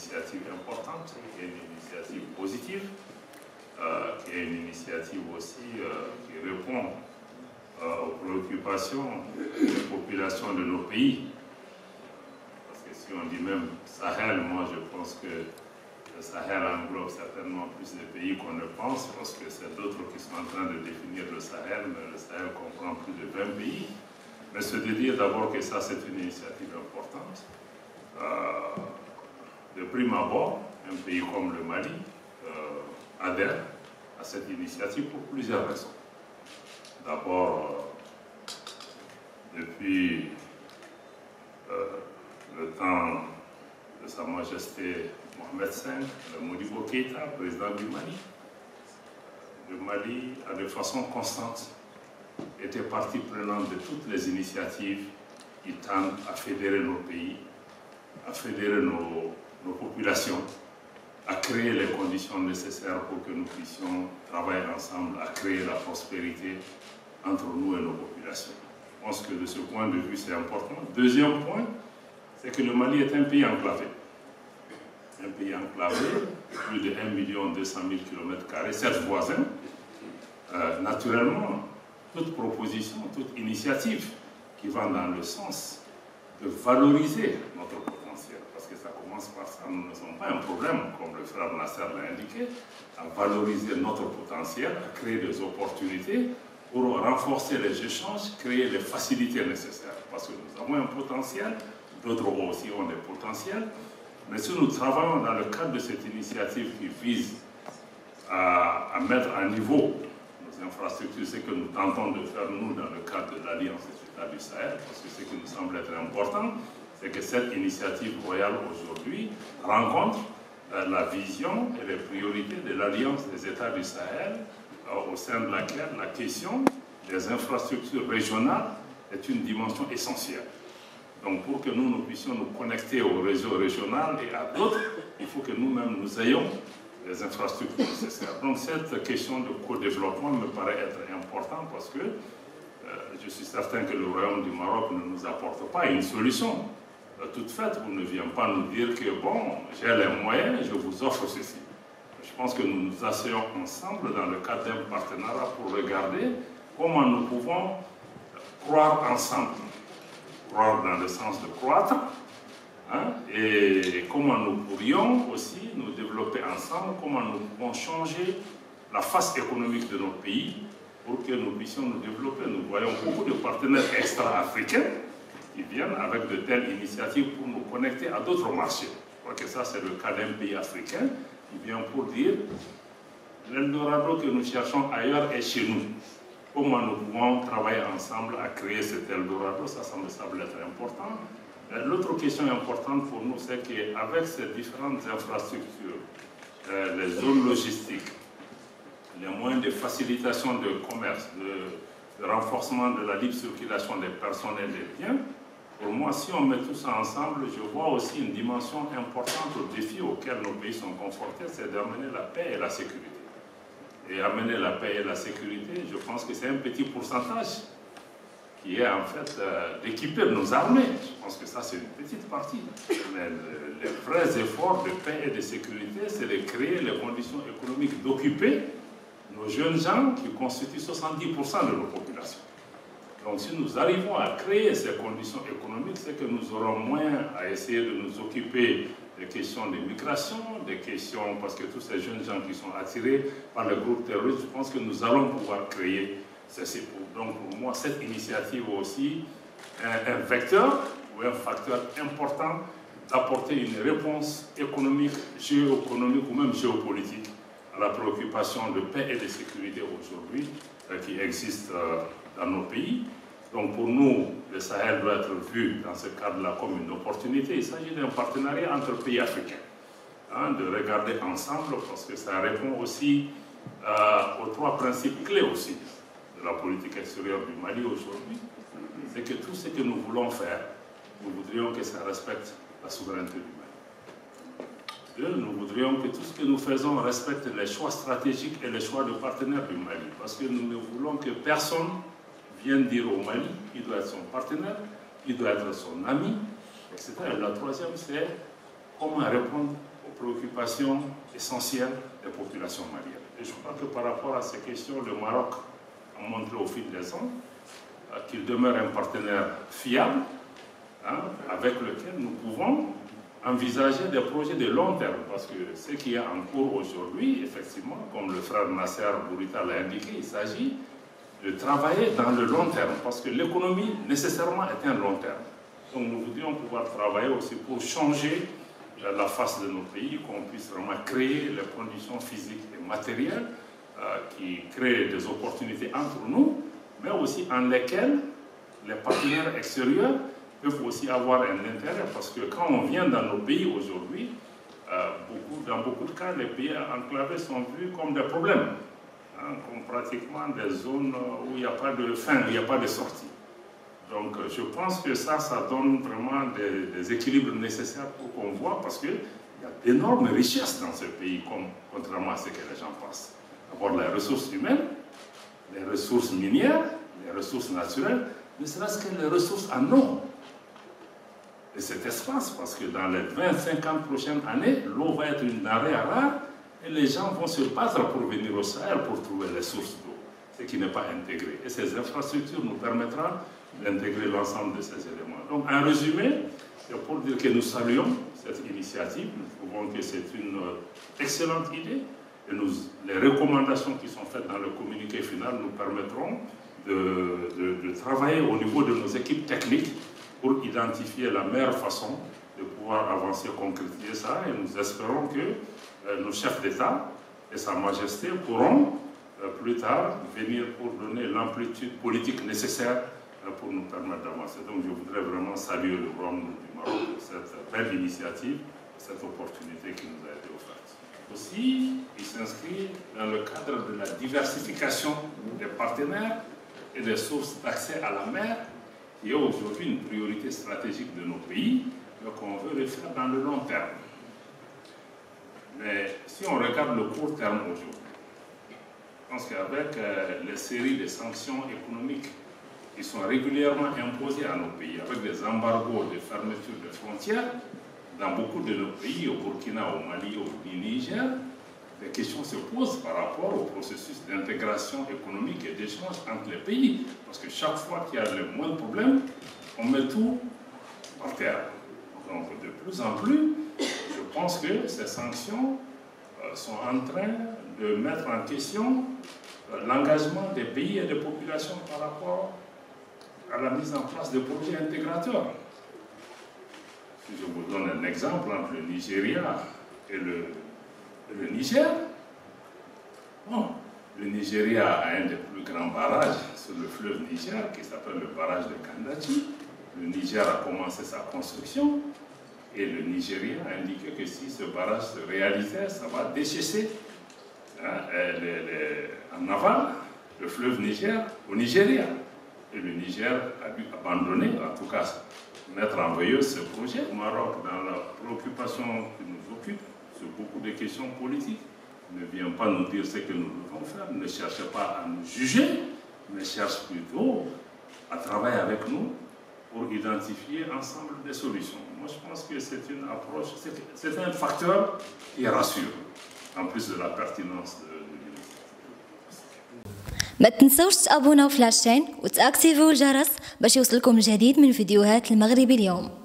initiative importante, qui est une initiative positive, qui est une initiative aussi qui répond aux préoccupations des populations de nos pays. Parce que si on dit même Sahel, moi je pense que le Sahel englobe certainement plus de pays qu'on ne pense, parce que c'est d'autres qui sont en train de définir le Sahel, mais le Sahel comprend plus de 20 pays. Mais c'est de dire d'abord que ça c'est une initiative importante. De prime abord, un pays comme le Mali adhère à cette initiative pour plusieurs raisons. D'abord, depuis le temps de Sa Majesté Mohamed V, le Modibo Keïta, président du Mali, le Mali a de façon constante été partie prenante de toutes les initiatives qui tendent à fédérer nos pays, à fédérer nos populations, à créer les conditions nécessaires pour que nous puissions travailler ensemble, à créer la prospérité entre nous et nos populations. Je pense que de ce point de vue, c'est important. Deuxième point, c'est que le Mali est un pays enclavé. Un pays enclavé, plus de 1 200 000 km², certes voisin. Naturellement, toute proposition, toute initiative qui va dans le sens de valoriser notre potentiel, parce que ça commence par ça, nous ne sommes pas un problème, comme le frère Nasser l'a indiqué, à valoriser notre potentiel, à créer des opportunités pour renforcer les échanges, créer les facilités nécessaires, parce que nous avons un potentiel, d'autres aussi ont des potentiels, mais si nous travaillons dans le cadre de cette initiative qui vise à mettre à niveau nos infrastructures, ce que nous tentons de faire nous dans le cadre de l'Alliance des États du Sahel, parce que ce qui nous semble être important, c'est que cette initiative royale aujourd'hui rencontre la vision et les priorités de l'Alliance des États du Sahel, au sein de laquelle la question des infrastructures régionales est une dimension essentielle. Donc pour que nous puissions nous connecter au réseau régional et à d'autres, il faut que nous-mêmes nous ayons les infrastructures nécessaires. Donc cette question de co-développement me paraît être importante parce que je suis certain que le Royaume du Maroc ne nous apporte pas une solution toute faite. Vous ne vient pas nous dire que bon, j'ai les moyens, je vous offre ceci. Je pense que nous nous asseyons ensemble dans le cadre d'un partenariat pour regarder comment nous pouvons croire ensemble. Croire dans le sens de croître, hein, et comment nous pourrions aussi nous développer ensemble, comment nous pouvons changer la face économique de notre pays pour que nous puissions nous développer. Nous voyons beaucoup de partenaires extra-africains qui viennent avec de telles initiatives pour nous connecter à d'autres marchés. Je crois que ça, c'est le cas d'un pays africain qui vient pour dire l'Eldorado que nous cherchons ailleurs est chez nous. Comment nous pouvons travailler ensemble à créer cet Eldorado, ça me semble être important. L'autre question importante pour nous, c'est qu'avec ces différentes infrastructures, les zones logistiques, les moyens de facilitation de commerce, de renforcement de la libre circulation des personnes et des biens, pour moi, si on met tout ça ensemble, je vois aussi une dimension importante au défi auquel nos pays sont confrontés, c'est d'amener la paix et la sécurité. Et amener la paix et la sécurité, je pense que c'est un petit pourcentage qui est en fait d'équiper nos armées. Je pense que ça, c'est une petite partie. Mais les vrais efforts de paix et de sécurité, c'est de créer les conditions économiques d'occuper nos jeunes gens qui constituent 70% de nos populations. Donc si nous arrivons à créer ces conditions économiques, c'est que nous aurons moins à essayer de nous occuper des questions de migration, des questions, parce que tous ces jeunes gens qui sont attirés par le groupe terroriste, je pense que nous allons pouvoir créer ceci. Donc pour moi, cette initiative aussi est un vecteur ou un facteur important d'apporter une réponse économique, géoéconomique ou même géopolitique à la préoccupation de paix et de sécurité aujourd'hui qui existe dans nos pays. Donc pour nous, le Sahel doit être vu dans ce cadre-là comme une opportunité. Il s'agit d'un partenariat entre pays africains, hein, de regarder ensemble, parce que ça répond aussi aux trois principes clés aussi de la politique extérieure du Mali aujourd'hui. C'est que tout ce que nous voulons faire, nous voudrions que ça respecte la souveraineté du Mali. Nous voudrions que tout ce que nous faisons respecte les choix stratégiques et les choix de partenaires du Mali, parce que nous ne voulons que personne vienne dire au Mali, il doit être son partenaire, il doit être son ami, etc. Et la troisième, c'est comment répondre préoccupations essentielles des populations maliennes. Et je crois que par rapport à ces questions, le Maroc a montré au fil des ans qu'il demeure un partenaire fiable, avec lequel nous pouvons envisager des projets de long terme. Parce que ce qui est en cours aujourd'hui, effectivement, comme le frère Nasser Bourita l'a indiqué, il s'agit de travailler dans le long terme, parce que l'économie, nécessairement, est un long terme. Donc nous voudrions pouvoir travailler aussi pour changer la face de nos pays, qu'on puisse vraiment créer les conditions physiques et matérielles qui créent des opportunités entre nous, mais aussi en lesquelles les partenaires extérieurs peuvent aussi avoir un intérêt, parce que quand on vient dans nos pays aujourd'hui, dans beaucoup de cas, les pays enclavés sont vus comme des problèmes, comme pratiquement des zones où il n'y a pas de fin, où il n'y a pas de sortie. Donc je pense que ça donne vraiment des équilibres nécessaires pour qu'on voit, parce qu'il y a d'énormes richesses dans ce pays, contrairement à ce que les gens pensent. D'abord les ressources humaines, les ressources minières, les ressources naturelles, ne serait-ce que les ressources en eau. Et cet espace, parce que dans les 20-50 prochaines années, l'eau va être une denrée rare et les gens vont se battre pour venir au Sahel pour trouver les sources d'eau, ce qui n'est pas intégré. Et ces infrastructures nous permettront d'intégrer l'ensemble de ces éléments. Donc, en résumé, c'est pour dire que nous saluons cette initiative, nous trouvons que c'est une excellente idée et les recommandations qui sont faites dans le communiqué final nous permettront de travailler au niveau de nos équipes techniques pour identifier la meilleure façon de pouvoir avancer, concrétiser ça, et nous espérons que nos chefs d'État et Sa Majesté pourront plus tard venir pour donner l'amplitude politique nécessaire pour nous permettre d'avancer. Donc je voudrais vraiment saluer le gouvernement du Maroc pour cette belle initiative, cette opportunité qui nous a été offerte. Aussi, il s'inscrit dans le cadre de la diversification des partenaires et des sources d'accès à la mer, qui est aujourd'hui une priorité stratégique de nos pays, mais qu'on veut le faire dans le long terme. Mais si on regarde le court terme aujourd'hui, je pense qu'avec les séries de sanctions économiques qui sont régulièrement imposées à nos pays, avec des embargos de fermeture de frontières, dans beaucoup de nos pays, au Burkina, au Mali, au Niger, des questions se posent par rapport au processus d'intégration économique et d'échange entre les pays. Parce que chaque fois qu'il y a le moindre problème, on met tout par terre. Donc de plus en plus, je pense que ces sanctions sont en train de mettre en question l'engagement des pays et des populations par rapport à la mise en place de projets intégrateurs. Si je vous donne un exemple entre le Nigeria et le Niger, bon, le Nigeria a un des plus grands barrages sur le fleuve Niger qui s'appelle le barrage de Kandachi. Le Niger a commencé sa construction et le Nigeria a indiqué que si ce barrage se réalisait, ça va déchaisser en aval le fleuve Niger au Nigeria. Et le Niger a dû abandonner, en tout cas mettre en veilleuse ce projet. Au Maroc, dans la préoccupation qui nous occupe sur beaucoup de questions politiques, ne vient pas nous dire ce que nous devons faire, ne cherche pas à nous juger, mais cherche plutôt à travailler avec nous pour identifier ensemble des solutions. Moi, je pense que c'est une approche, c'est un facteur qui rassure, en plus de la pertinence de ما تنسوش تابونا وفلاشين وتاكتيفوا الجرس باش يوصلكم الجديد من فيديوهات المغربي اليوم.